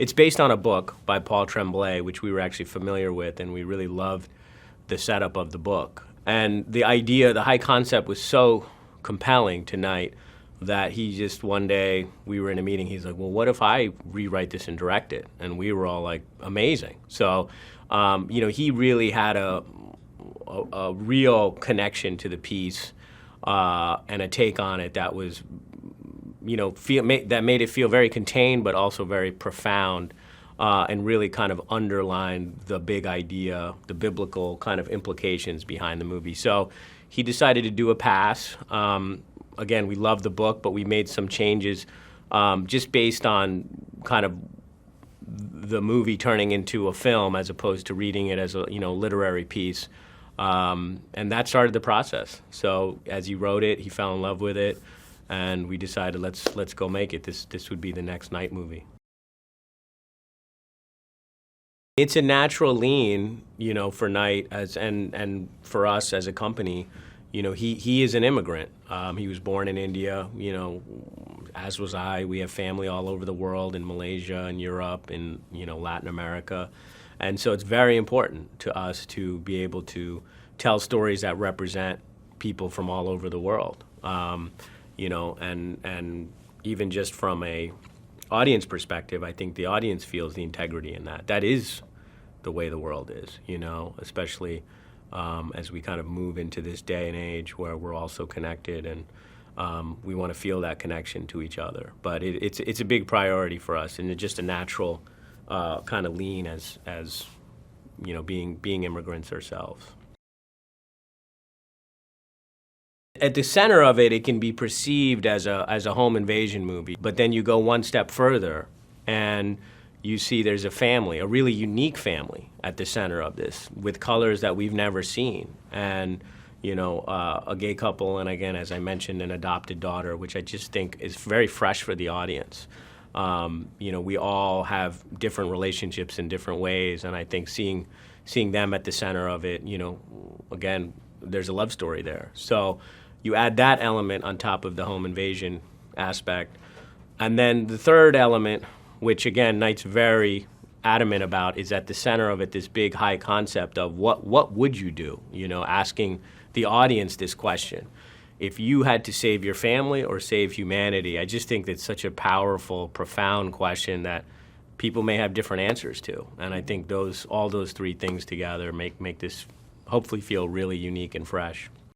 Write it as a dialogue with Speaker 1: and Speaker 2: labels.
Speaker 1: it's based on a book by Paul Tremblay, which we were actually familiar with, and we really loved the setup of the book. And the idea, the high concept was so compelling to Knight that he just one day, we were in a meeting, he's like, well, what if I rewrite this and direct it? And we were all like, amazing. So, he really had a real connection to the piece and a take on it that was, that made it feel very contained but also very profound and really kind of underlined the big idea, the biblical kind of implications behind the movie. So he decided to do a pass. Again, we love the book, but we made some changes just based on kind of the movie turning into a film as opposed to reading it as a literary piece. And that started the process. So as he wrote it, he fell in love with it, and we decided let's go make it. This would be the next Knight movie. It's a natural lean, for Knight and for us as a company. He is an immigrant. He was born in India, as was I. We have family all over the world, in Malaysia and Europe and, Latin America. And so it's very important to us to be able to tell stories that represent people from all over the world. And even just from a audience perspective, I think the audience feels the integrity in that. That is the way the world is, especially as we kind of move into this day and age where we're all so connected, and we want to feel that connection to each other. But it's a big priority for us, and it's just a natural kind of lean as being immigrants ourselves. At the center of it, it can be perceived as a home invasion movie, but then you go one step further, and you see there's a family, a really unique family at the center of this, with colors that we've never seen, and a gay couple, and again, as I mentioned, an adopted daughter, which I just think is very fresh for the audience. We all have different relationships in different ways, and I think seeing them at the center of it, again, there's a love story there. So you add that element on top of the home invasion aspect, and then the third element, which again Knight's very adamant about, is at the center of it this big high concept of what would you do? Asking the audience this question. If you had to save your family or save humanity, I just think that's such a powerful, profound question that people may have different answers to. And I think all those three things together make this hopefully feel really unique and fresh.